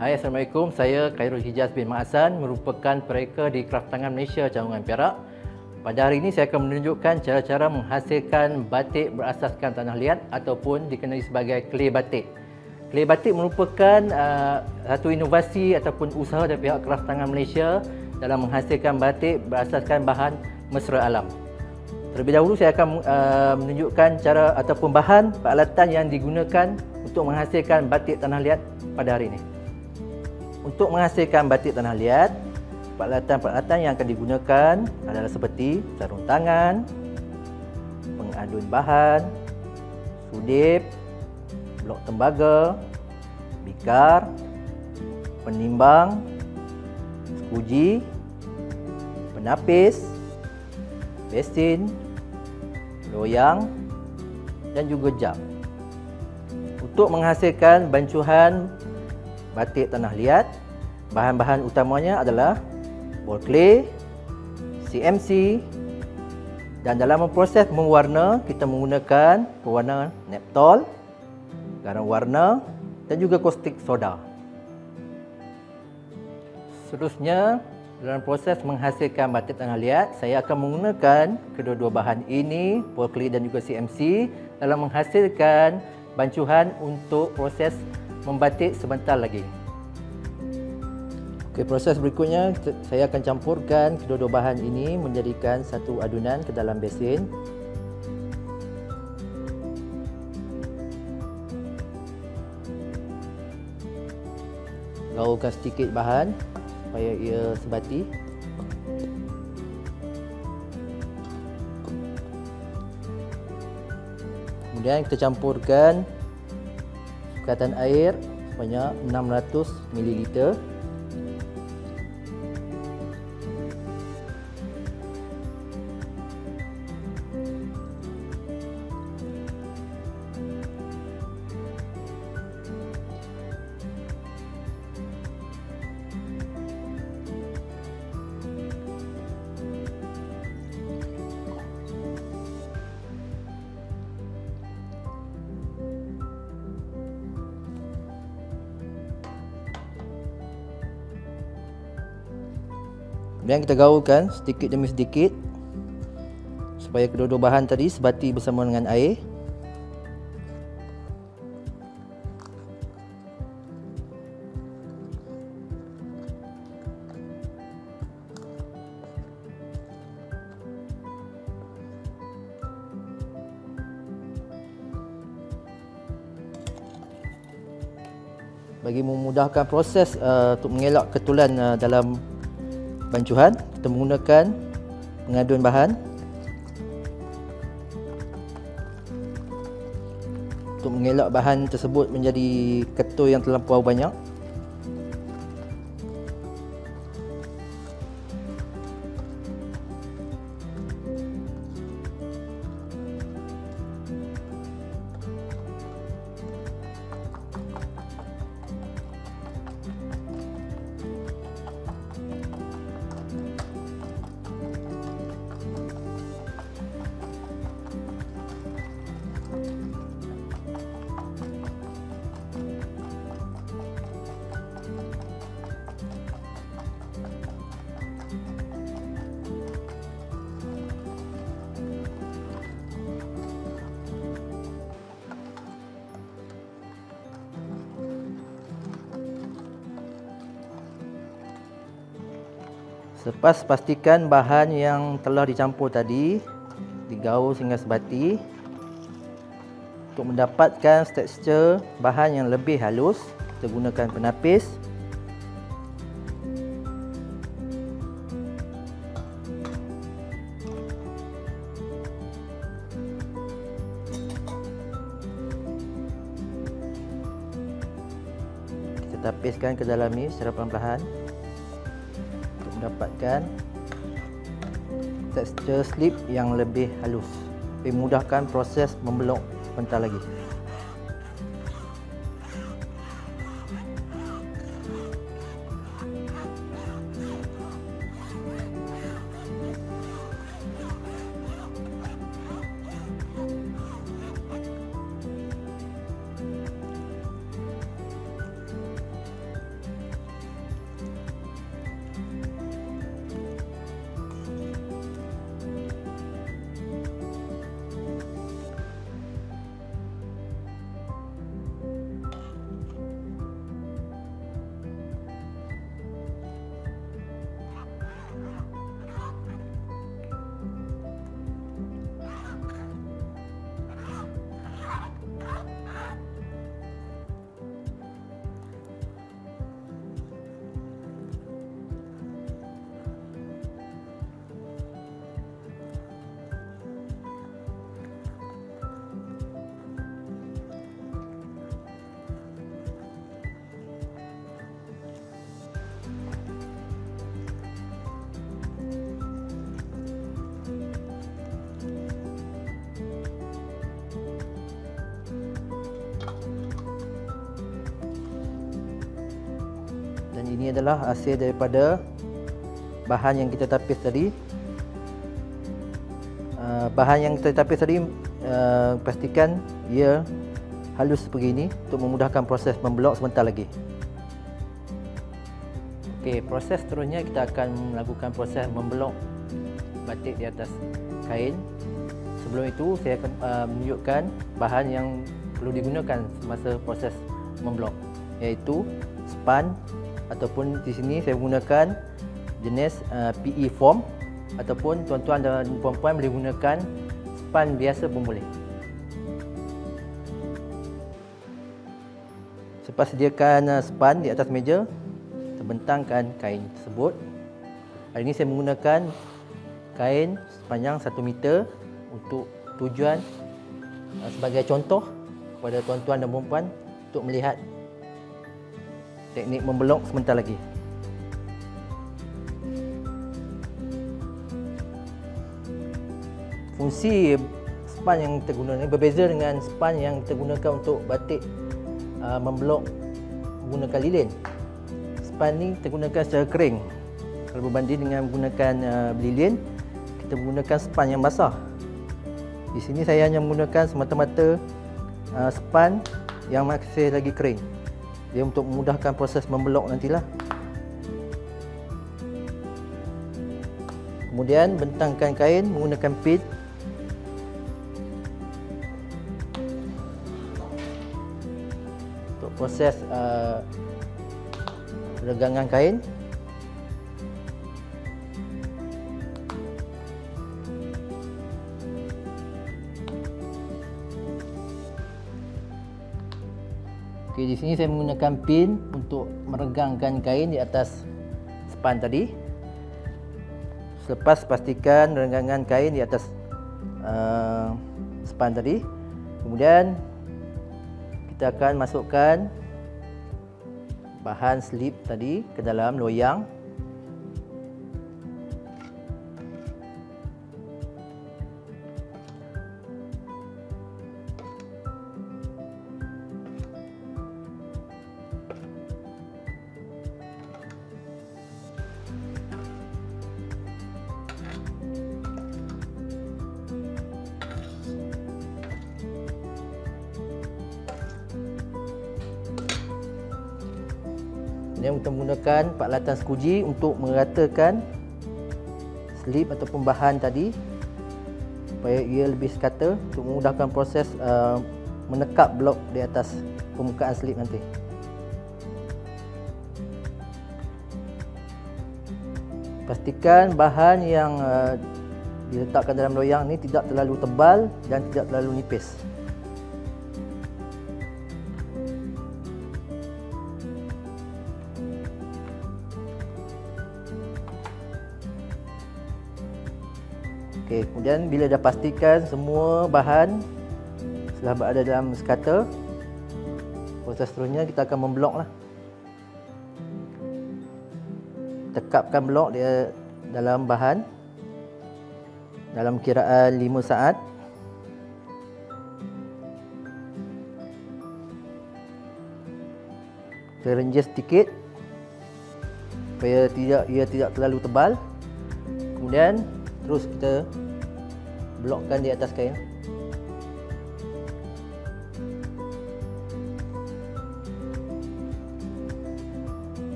Hai, Assalamualaikum. Saya Khairul Hijaz bin Ma'asan, merupakan pereka di Kraft Tangan Malaysia, Cawangan Perak. Pada hari ini saya akan menunjukkan cara-cara menghasilkan batik berasaskan tanah liat ataupun dikenali sebagai clay batik. Clay batik merupakan satu inovasi ataupun usaha dari pihak Kraft Tangan Malaysia dalam menghasilkan batik berasaskan bahan mesra alam. Terlebih dahulu saya akan menunjukkan cara ataupun bahan peralatan yang digunakan untuk menghasilkan batik tanah liat pada hari ini. Untuk menghasilkan batik tanah liat, peralatan-peralatan yang akan digunakan adalah seperti sarung tangan, pengadun bahan, sudip, blok tembaga, bikar, penimbang, skuji, penapis, besin, loyang dan juga jam. Untuk menghasilkan bancuhan batik tanah liat, bahan-bahan utamanya adalah ball clay, CMC, dan dalam proses mewarna kita menggunakan pewarna Neptol, garam warna dan juga caustic soda. Seterusnya, dalam proses menghasilkan batik tanah liat, saya akan menggunakan kedua-dua bahan ini, ball clay dan juga CMC, dalam menghasilkan bancuhan untuk proses membatik sebentar lagi. Okey, proses berikutnya saya akan campurkan kedua-dua bahan ini menjadikan satu adunan ke dalam besin. Gaulkan sedikit bahan supaya ia sebati. Kemudian kita campurkan sukatan air sebanyak 600 ml. Kemudian kita gaulkan sedikit demi sedikit supaya kedua-dua bahan tadi sebati bersama dengan air. Bagi memudahkan proses untuk mengelak ketulan dalam bancuhan, kita menggunakan pengadun bahan untuk mengelak bahan tersebut menjadi ketul yang terlampau banyak. Selepas pastikan bahan yang telah dicampur tadi digaul sehingga sebati. Untuk mendapatkan tekstur bahan yang lebih halus, kita gunakan penapis. Kita tapiskan ke dalam ni secara perlahan-lahan mendapatkan tekstur slip yang lebih halus, lebih mudahkan proses membelok sebentar lagi. ini adalah hasil daripada bahan yang kita tapis tadi. Bahan yang kita tapis tadi pastikan ia halus begini untuk memudahkan proses memblok sebentar lagi. Okey, proses seterusnya kita akan melakukan proses memblok batik di atas kain. Sebelum itu saya akan menunjukkan bahan yang perlu digunakan semasa proses memblok, iaitu span, ataupun di sini saya menggunakan jenis PE foam, ataupun tuan-tuan dan puan-puan boleh gunakan span biasa pun boleh. Selepas sediakan span di atas meja, kita bentangkan kain tersebut. Hari ini saya menggunakan kain sepanjang 1 meter untuk tujuan sebagai contoh kepada tuan-tuan dan puan-puan untuk melihat teknik memblok sebentar lagi. Fungsi span yang kita guna ini berbeza dengan span yang kita gunakan untuk batik memblok menggunakan lilin. Span ni kita gunakan secara kering. Kalau berbanding dengan menggunakan lilin, kita menggunakan span yang basah. Di sini saya hanya menggunakan semata-mata span yang masih lagi kering. Dia untuk memudahkan proses memblok nantilah. Kemudian bentangkan kain menggunakan pin. Untuk proses regangan kain. Okey, di sini saya menggunakan pin untuk meregangkan kain di atas span tadi. Selepas pastikan renggangan kain di atas span tadi, kemudian kita akan masukkan bahan slip tadi ke dalam loyang. Kemudian kita menggunakan peralatan skuji untuk meratakan slip ataupun bahan tadi supaya ia lebih sekata untuk memudahkan proses menekap blok di atas permukaan slip nanti. Pastikan bahan yang diletakkan dalam loyang ini tidak terlalu tebal dan tidak terlalu nipis. Okey, kemudian bila dah pastikan semua bahan telah berada dalam sekata, proses seterusnya kita akan membloklah. Tekapkan blok dia dalam bahan dalam kiraan 5 saat. Kita renjis sedikit supaya ia tidak terlalu tebal. Kemudian terus kita blokkan di atas kain.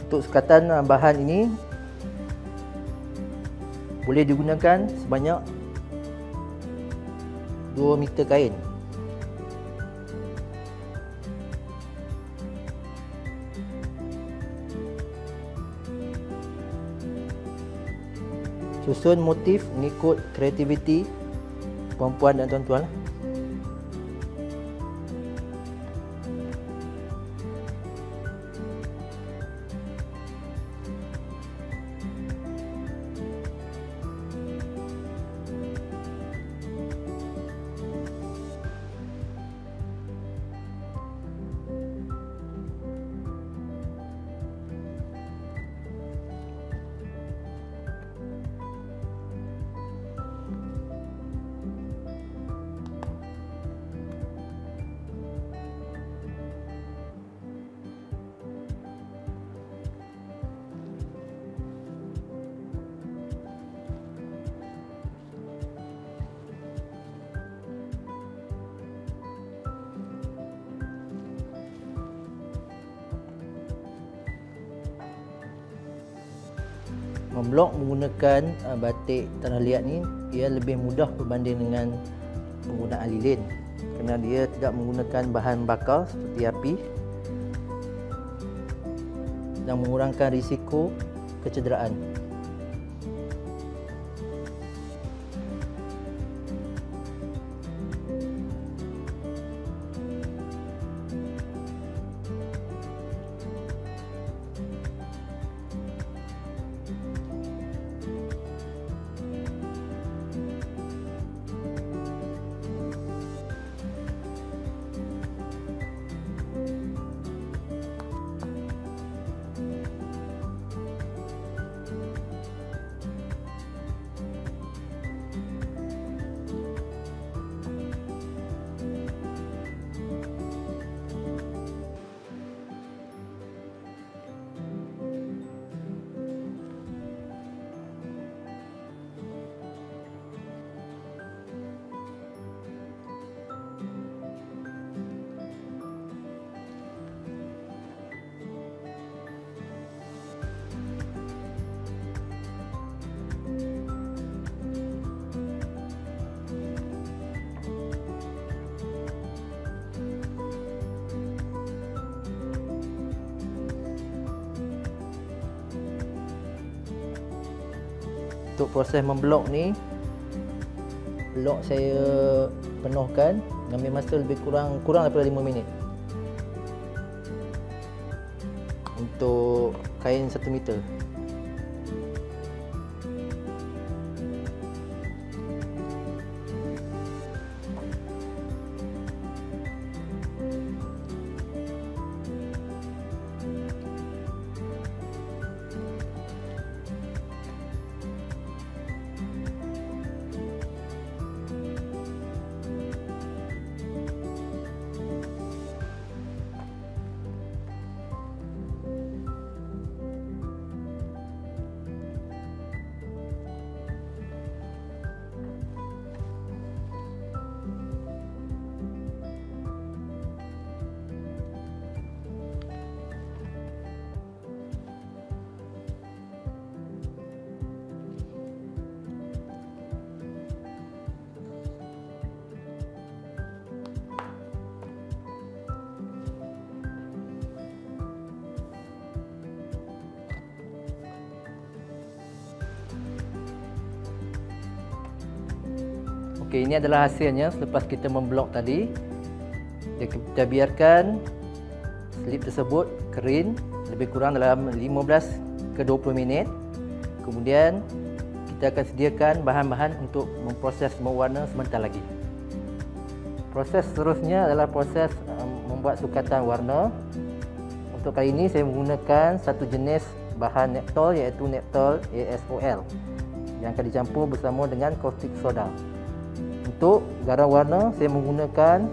Untuk sekatan bahan ini boleh digunakan sebanyak 2 meter kain. Susun motif mengikut kreativiti puan-puan dan tuan-tuan. Memblok menggunakan batik tanah liat ni ia lebih mudah berbanding dengan penggunaan lilin kerana dia tidak menggunakan bahan bakar seperti api dan mengurangkan risiko kecederaan. Untuk proses memblok ni, blok saya penuhkan ambil masa lebih kurang daripada 5 minit untuk kain 1 meter. Okey, ini adalah hasilnya selepas kita memblok tadi. Kita biarkan slip tersebut kering lebih kurang dalam 15 ke 20 minit. Kemudian kita akan sediakan bahan-bahan untuk memproses mewarna sebentar lagi. Proses seterusnya adalah proses membuat sukatan warna. Untuk kali ini saya menggunakan satu jenis bahan Neptol iaitu Neptol ASOL yang akan dicampur bersama dengan caustic soda. Untuk garam warna saya menggunakan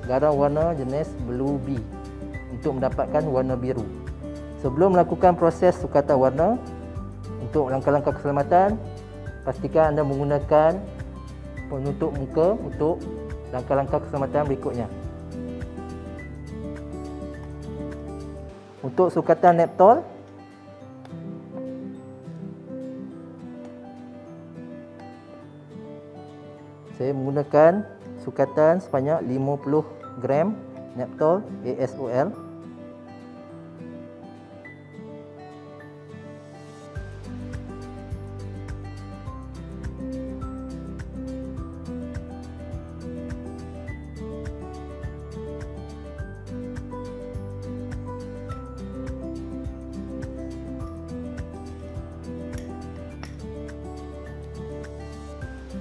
garam warna jenis Blue Bee untuk mendapatkan warna biru. Sebelum melakukan proses sukatan warna, untuk langkah-langkah keselamatan, pastikan anda menggunakan penutup muka untuk langkah-langkah keselamatan berikutnya. Untuk sukatan Neptol, saya menggunakan sukatan sebanyak 50 gram Neptol ASOL.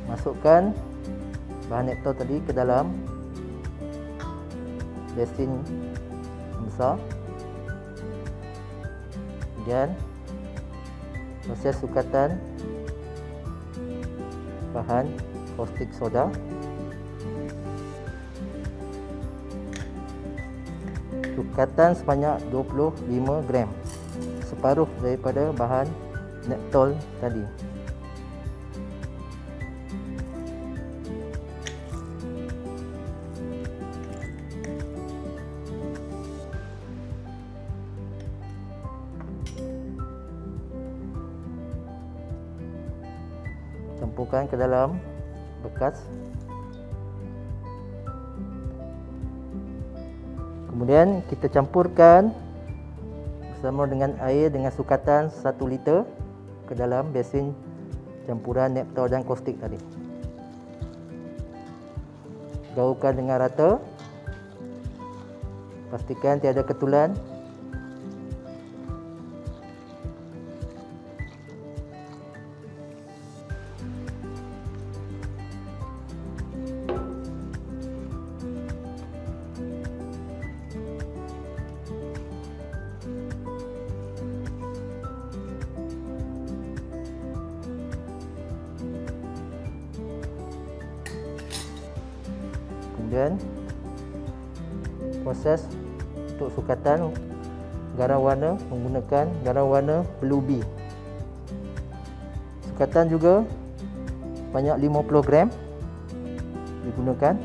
Masukkan bahan Neptol tadi ke dalam basin besar. Kemudian proses sukatan bahan caustic soda. Sukatan sebanyak 25 gram, separuh daripada bahan Neptol tadi. campurkan ke dalam bekas. Kemudian kita campurkan bersama dengan air dengan sukatan 1 liter ke dalam besin campuran Neptol dan caustic tadi. Gaulkan dengan rata. Pastikan tiada ketulan. Kemudian proses untuk sukatan garam warna menggunakan garam warna Blue Bee. Sukatan juga banyak 50 gram digunakan.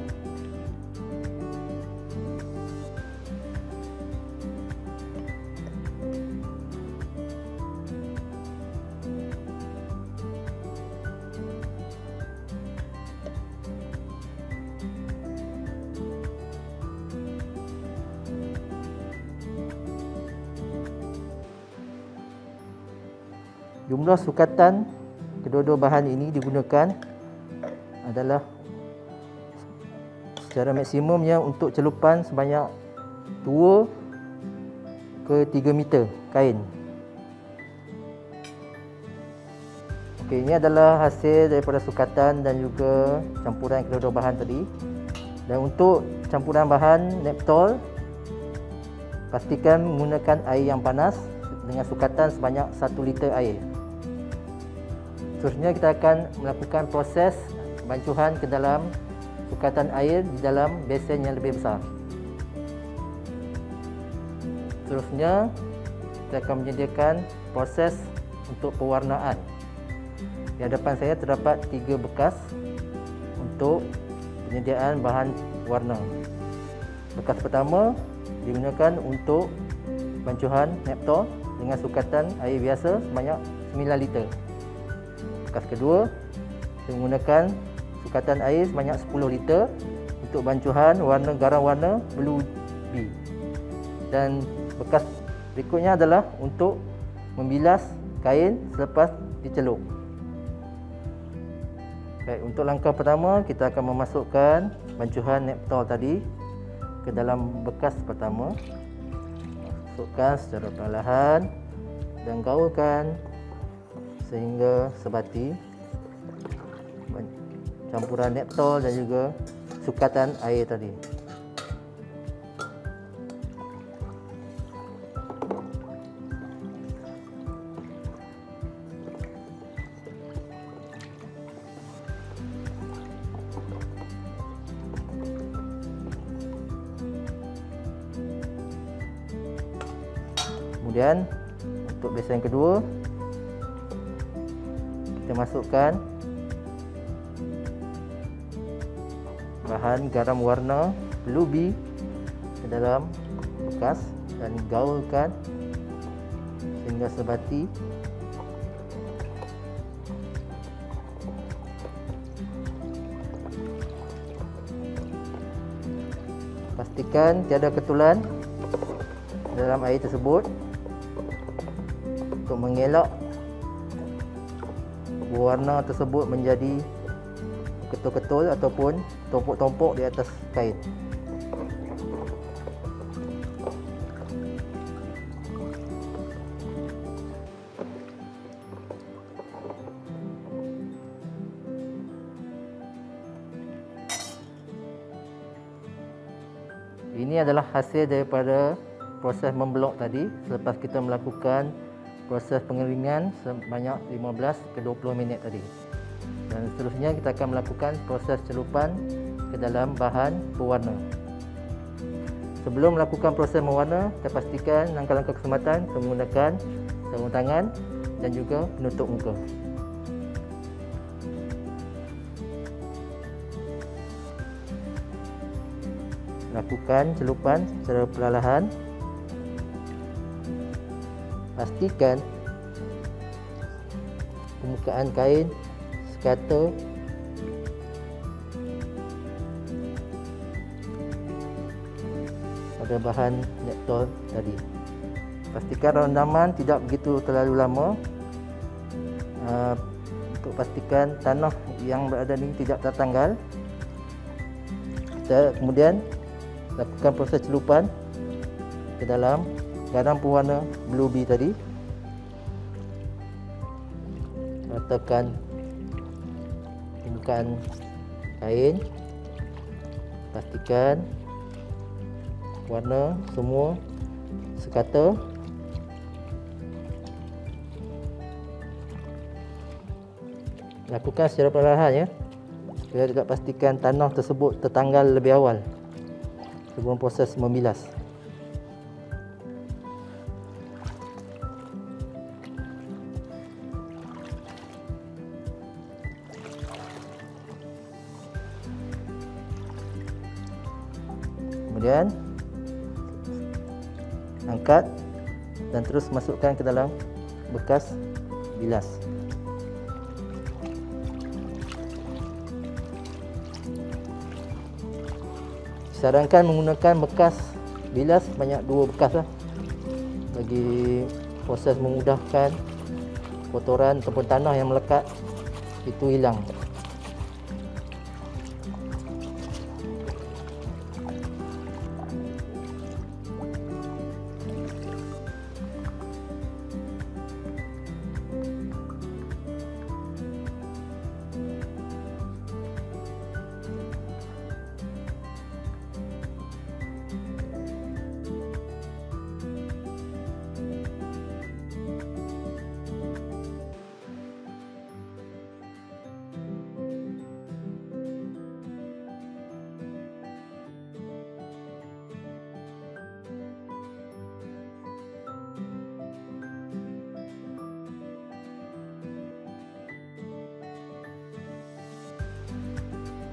Jumlah sukatan kedua-dua bahan ini digunakan adalah secara maksimumnya untuk celupan sebanyak 2 ke 3 meter kain. Okey, ini adalah hasil daripada sukatan dan juga campuran kedua-dua bahan tadi. Dan untuk campuran bahan Neptol, pastikan menggunakan air yang panas dengan sukatan sebanyak 1 liter air. Seterusnya kita akan melakukan proses bancuhan ke dalam sukatan air di dalam besen yang lebih besar. Seterusnya kita akan menyediakan proses untuk pewarnaan. Di hadapan saya terdapat 3 bekas untuk penyediaan bahan warna. Bekas pertama digunakan untuk bancuhan Neptol dengan sukatan air biasa sebanyak 9 liter. Bekas kedua menggunakan sukatan air sebanyak 10 liter untuk bancuhan warna garam warna Blue Bee. Dan bekas berikutnya adalah untuk membilas kain selepas dicelup. Baik, untuk langkah pertama kita akan memasukkan bancuhan Neptol tadi ke dalam bekas pertama. Masukkan secara perlahan dan gaulkan sehingga sebati campuran Neptol dan juga sukatan air tadi. Kemudian untuk besen kedua kita masukkan bahan garam warna Blue Bee ke dalam bekas dan gaulkan sehingga sebati. Pastikan tiada ketulan dalam air tersebut untuk mengelak warna tersebut menjadi ketul-ketul ataupun tompok-tompok di atas kain. Ini adalah hasil daripada proses memblok tadi selepas kita melakukan proses pengeringan sebanyak 15 ke 20 minit tadi. Dan seterusnya kita akan melakukan proses celupan ke dalam bahan pewarna. Sebelum melakukan proses mewarna, kita pastikan langkah-langkah keselamatan menggunakan sarung tangan dan juga penutup muka. Lakukan celupan secara perlahan. Pastikan permukaan kain sekata pada bahan Neptol tadi. Pastikan rendaman tidak begitu terlalu lama untuk pastikan tanah yang berada ni tidak tertanggal. Kita kemudian lakukan proses celupan ke dalam garam pewarna Blue Bee tadi. Ratakan permukaan kain, pastikan warna semua sekata. Lakukan secara perlahan ya, supaya dapat pastikan tanah tersebut tertanggal lebih awal sebelum proses membilas. Kemudian angkat dan terus masukkan ke dalam bekas bilas. Disarankan menggunakan bekas bilas banyak 2 bekas lah, bagi proses memudahkan kotoran ataupun tanah yang melekat itu hilang.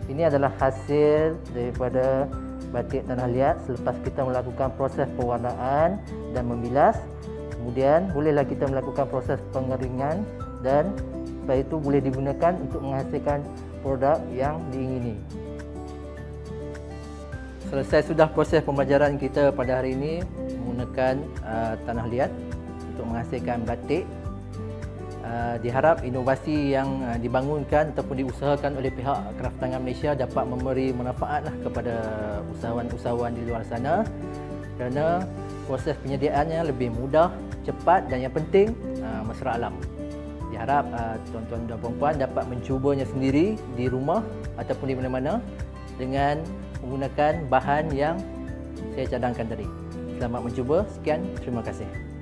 Ini adalah hasil daripada batik tanah liat selepas kita melakukan proses pewarnaan dan membilas. Kemudian bolehlah kita melakukan proses pengeringan, dan setelah itu boleh digunakan untuk menghasilkan produk yang diingini. Selesai sudah proses pembelajaran kita pada hari ini menggunakan tanah liat untuk menghasilkan batik. Diharap inovasi yang dibangunkan ataupun diusahakan oleh pihak Kraftangan Malaysia dapat memberi manfaat kepada usahawan-usahawan di luar sana, kerana proses penyediaannya lebih mudah, cepat dan yang penting mesra alam. Diharap tuan-tuan dan puan-puan dapat mencubanya sendiri di rumah ataupun di mana-mana dengan menggunakan bahan yang saya cadangkan tadi. Selamat mencuba. Sekian, terima kasih.